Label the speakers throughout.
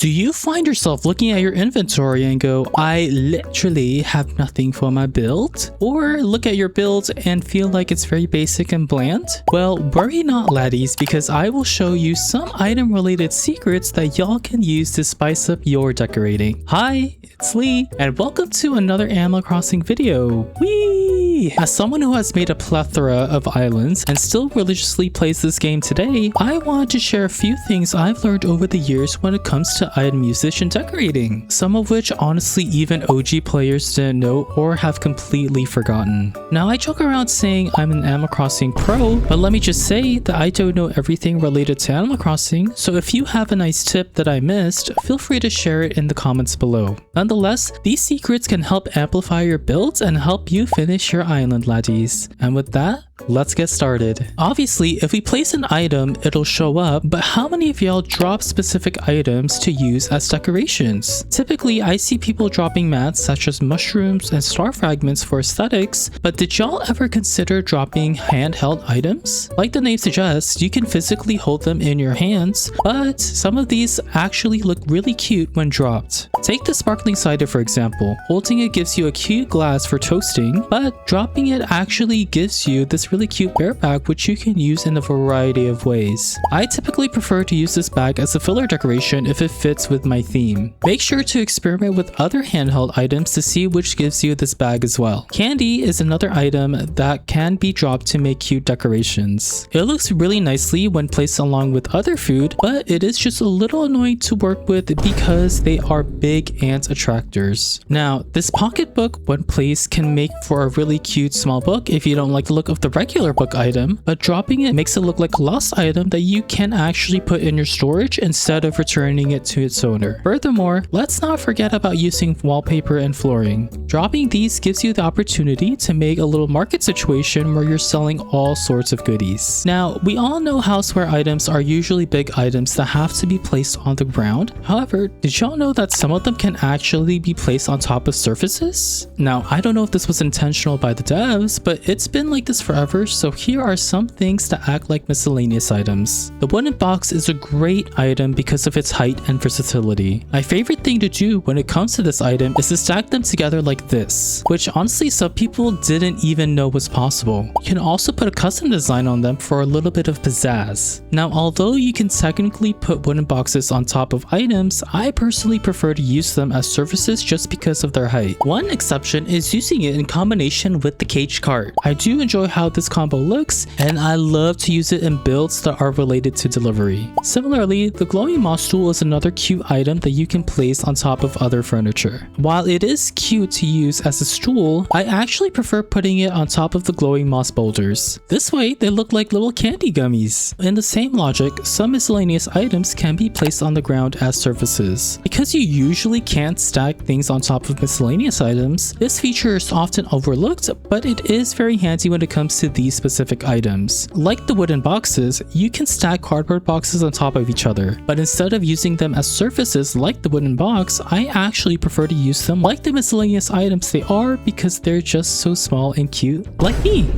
Speaker 1: Do you find yourself looking at your inventory and go, I literally have nothing for my build? Or look at your build and feel like it's very basic and bland? Well, worry not laddies, because I will show you some item related secrets that y'all can use to spice up your decorating. Hi, it's Lee, and welcome to another Animal Crossing video. Whee! As someone who has made a plethora of islands and still religiously plays this game today, I wanted to share a few things I've learned over the years when it comes to item usage and decorating, some of which honestly even OG players didn't know or have completely forgotten. Now I joke around saying I'm an Animal Crossing pro, but let me just say that I don't know everything related to Animal Crossing, so if you have a nice tip that I missed, feel free to share it in the comments below. Nonetheless, these secrets can help amplify your builds and help you finish your island, laddies. And with that, let's get started. Obviously, if we place an item, it'll show up, but how many of y'all drop specific items to use as decorations? Typically, I see people dropping mats such as mushrooms and star fragments for aesthetics, but did y'all ever consider dropping handheld items? Like the name suggests, you can physically hold them in your hands, but some of these actually look really cute when dropped. Take the sparkling cider for example. Holding it gives you a cute glass for toasting, but dropping it actually gives you this really cute bear bag which you can use in a variety of ways. I typically prefer to use this bag as a filler decoration if it fits with my theme. Make sure to experiment with other handheld items to see which gives you this bag as well. Candy is another item that can be dropped to make cute decorations. It looks really nicely when placed along with other food, but it is just a little annoying to work with because they are big ant attractors. Now, this pocketbook when placed can make for a really cute small book if you don't like the look of the regular book item, but dropping it makes it look like a lost item that you can actually put in your storage instead of returning it to its owner. Furthermore, let's not forget about using wallpaper and flooring. Dropping these gives you the opportunity to make a little market situation where you're selling all sorts of goodies. Now, we all know houseware items are usually big items that have to be placed on the ground. However, did y'all know that some of them can actually be placed on top of surfaces? Now, I don't know if this was intentional by the devs, but it's been like this forever, so here are some things that act like miscellaneous items. The wooden box is a great item because of its height and versatility. My favorite thing to do when it comes to this item is to stack them together like this, which honestly some people didn't even know was possible. You can also put a custom design on them for a little bit of pizzazz. Now, although you can technically put wooden boxes on top of items, I personally prefer to use them as surfaces just because of their height. One exception is using it in combination with the cage cart. I do enjoy how this combo looks, and I love to use it in builds that are related to delivery. Similarly, the glowing moss stool is another cute item that you can place on top of other furniture. While it is cute to use as a stool, I actually prefer putting it on top of the glowing moss boulders. This way, they look like little candy gummies. In the same logic, some miscellaneous items can be placed on the ground as surfaces. Because you usually can't stack things on top of miscellaneous items, this feature is often overlooked, but it is very handy when it comes to these specific items. Like the wooden boxes, you can stack cardboard boxes on top of each other, but instead of using them as surfaces like the wooden box, I actually prefer to use them like the miscellaneous items they are because they're just so small and cute, like me.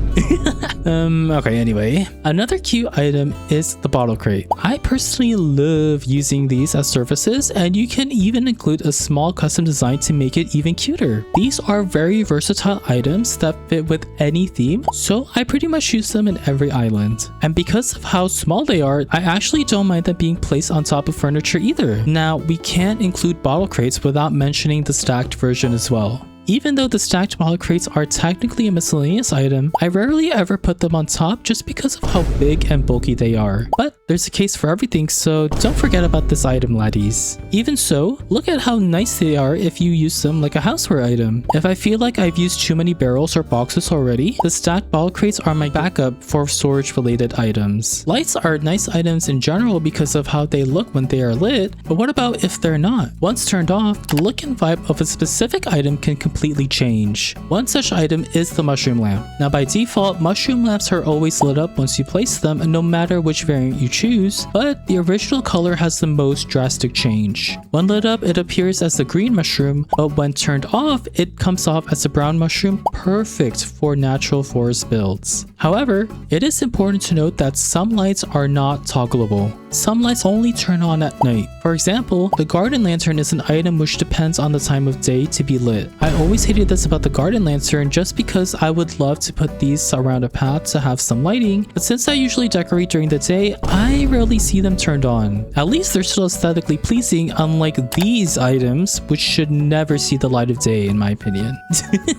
Speaker 1: Okay, anyway. Another cute item is the bottle crate. I personally love using these as surfaces, and you can even include a small custom design to make it even cuter. These are very versatile items that fit with any theme, so I pretty much use them in every island. And because of how small they are, I actually don't mind them being placed on top of furniture either. Now, we can't include bottle crates without mentioning the stacked version as well. Even though the stacked bottle crates are technically a miscellaneous item, I rarely ever put them on top just because of how big and bulky they are. But there's a case for everything, so don't forget about this item, laddies. Even so, look at how nice they are if you use them like a houseware item. If I feel like I've used too many barrels or boxes already, the stacked bottle crates are my backup for storage related items. Lights are nice items in general because of how they look when they are lit, but what about if they're not? Once turned off, the look and vibe of a specific item can completely change. One such item is the mushroom lamp. Now by default, mushroom lamps are always lit up once you place them, no matter which variant you choose, but the original color has the most drastic change. When lit up, it appears as the green mushroom, but when turned off, it comes off as a brown mushroom, perfect for natural forest builds. However, it is important to note that some lights are not toggleable. some lights only turn on at night. For example, the garden lantern is an item which depends on the time of day to be lit. I always hated this about the garden lantern just because I would love to put these around a path to have some lighting, but since I usually decorate during the day, I rarely see them turned on. At least they're still aesthetically pleasing, unlike these items, which should never see the light of day in my opinion.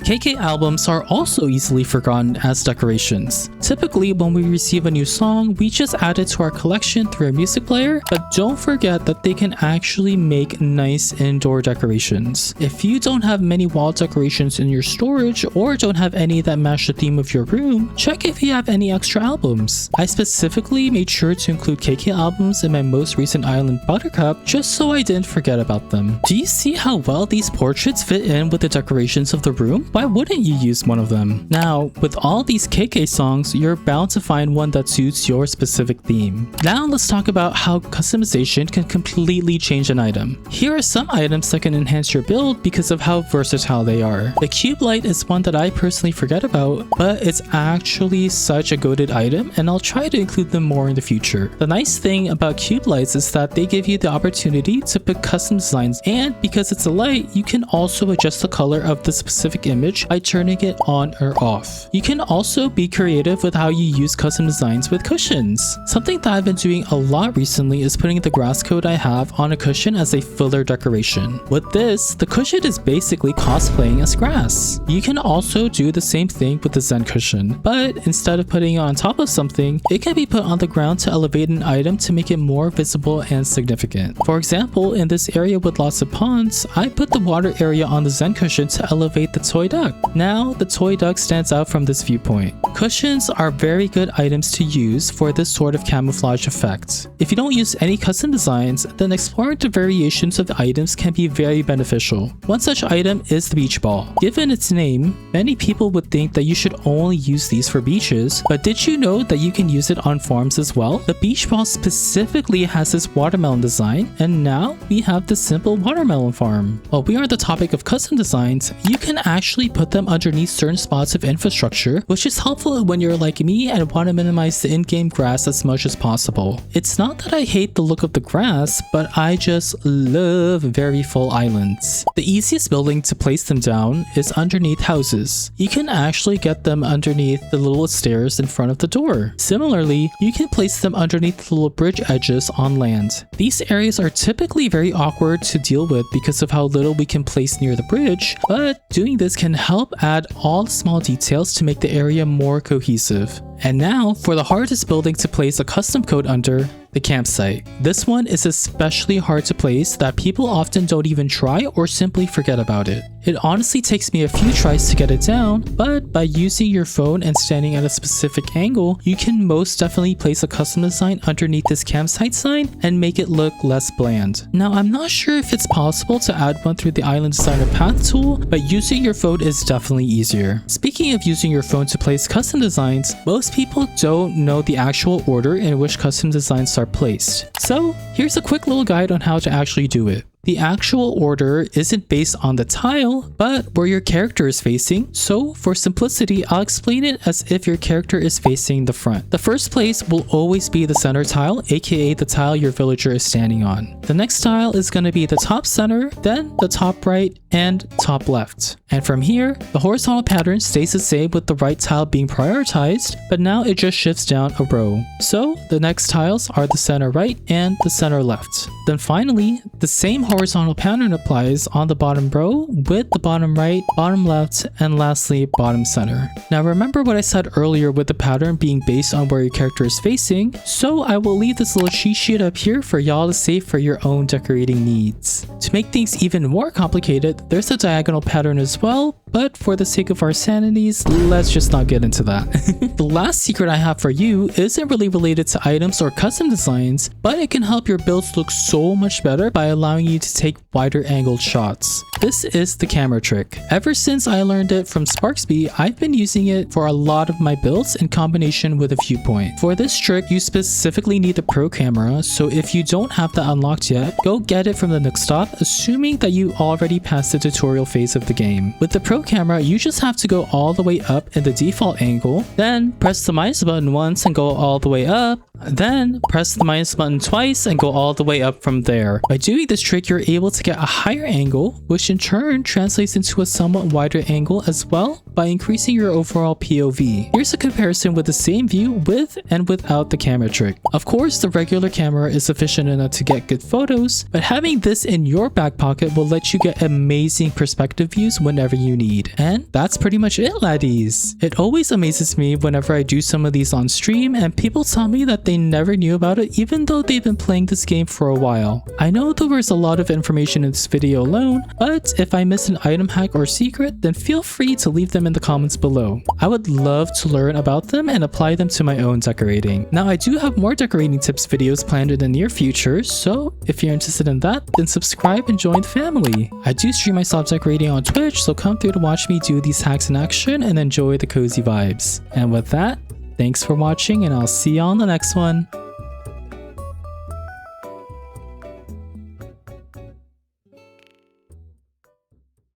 Speaker 1: KK albums are also easily forgotten as decorations. Typically, when we receive a new song, we just add it to our collection through a music player, but don't forget that they can actually make nice indoor decorations. If you don't have many wall decorations in your storage or don't have any that match the theme of your room, check if you have any extra albums. I specifically made sure to include KK albums in my most recent island Buttercup just so I didn't forget about them. Do you see how well these portraits fit in with the decorations of the room? Why wouldn't you use one of them? Now, with all these KK songs, you're bound to find one that suits your specific theme. Now let's talk about how customization can completely change an item. Here are some items that can enhance your build because of how versatile they are. The cube light is one that I personally forget about, but it's actually such a goated item and I'll try to include them more in the future. The nice thing about cube lights is that they give you the opportunity to put custom designs, and because it's a light, you can also adjust the color of the specific image by turning it on or off. You can also be creative with how you use custom designs with cushions. Something that I've been doing a lot recently is putting the grass coat I have on a cushion as a filler decoration. With this, the cushion is basically cosplaying as grass. You can also do the same thing with the Zen cushion, but instead of putting it on top of something, it can be put on the ground to elevate an item to make it more visible and significant. For example, in this area with lots of ponds, I put the water area on the Zen cushion to elevate the toy duck. Now, the toy duck stands out from this viewpoint. Cushions are very good items to use for this sort of camouflage effect. If you don't use any custom designs, then exploring the variations of the items can be very beneficial. One such item is the beach ball. Given its name, many people would think that you should only use these for beaches, but did you know that you can use it on farms as well? The beach ball specifically has this watermelon design, and now we have the simple watermelon farm. While we are on the topic of custom designs, you can actually put them underneath certain spots of infrastructure, which is helpful when you're like me and want to minimize the in-game grass as much as possible. It's not that I hate the look of the grass, but I just love very full islands. The easiest building to place them down is underneath houses. You can actually get them underneath the little stairs in front of the door. Similarly, you can place them underneath the little bridge edges on land. These areas are typically very awkward to deal with because of how little we can place near the bridge, but doing this can help add all the small details to make the area more cohesive. And now for the hardest building to place a custom coat under, the campsite. This one is especially hard to place that people often don't even try or simply forget about it. It honestly takes me a few tries to get it down, but by using your phone and standing at a specific angle, you can most definitely place a custom design underneath this campsite sign and make it look less bland. Now, I'm not sure if it's possible to add one through the Island Designer Path tool, but using your phone is definitely easier. Speaking of using your phone to place custom designs, most people don't know the actual order in which custom designs are placed. So here's a quick little guide on how to actually do it. The actual order isn't based on the tile, but where your character is facing. So for simplicity, I'll explain it as if your character is facing the front. The first place will always be the center tile, aka the tile your villager is standing on. The next tile is going to be the top center, then the top right, and top left. And from here, the horizontal pattern stays the same with the right tile being prioritized, but now it just shifts down a row. So the next tiles are the center right and the center left. Then finally, the same horizontal pattern applies on the bottom row with the bottom right, bottom left, and lastly bottom center. Now remember what I said earlier with the pattern being based on where your character is facing, so I will leave this little cheat sheet up here for y'all to save for your own decorating needs. To make things even more complicated, there's a diagonal pattern as well, but for the sake of our sanities, let's just not get into that. The last secret I have for you isn't really related to items or custom designs, but it can help your builds look so much better by allowing you to take wider angled shots. This is the camera trick. Ever since I learned it from Sparksby, I've been using it for a lot of my builds in combination with a viewpoint. For this trick, you specifically need the Pro camera, so if you don't have that unlocked yet, go get it from the Nook stop, assuming that you already passed the tutorial phase of the game. With the Pro Pro camera, you just have to go all the way up in the default angle, then press the minus button once and go all the way up, then press the minus button twice and go all the way up from there. By doing this trick, you're able to get a higher angle, which in turn translates into a somewhat wider angle as well by increasing your overall POV. Here's a comparison with the same view with and without the camera trick. Of course, the regular camera is sufficient enough to get good photos, but having this in your back pocket will let you get amazing perspective views whenever you need. And that's pretty much it, laddies. It always amazes me whenever I do some of these on stream and people tell me that they never knew about it even though they've been playing this game for a while. I know there was a lot of information in this video alone, but if I missed an item hack or secret, then feel free to leave them in the comments below. I would love to learn about them and apply them to my own decorating. Now, I do have more decorating tips videos planned in the near future, so if you're interested in that, then subscribe and join the family. I do stream myself decorating on Twitch, so come through to watch me do these hacks in action and enjoy the cozy vibes. And with that, thanks for watching and I'll see you on the next one.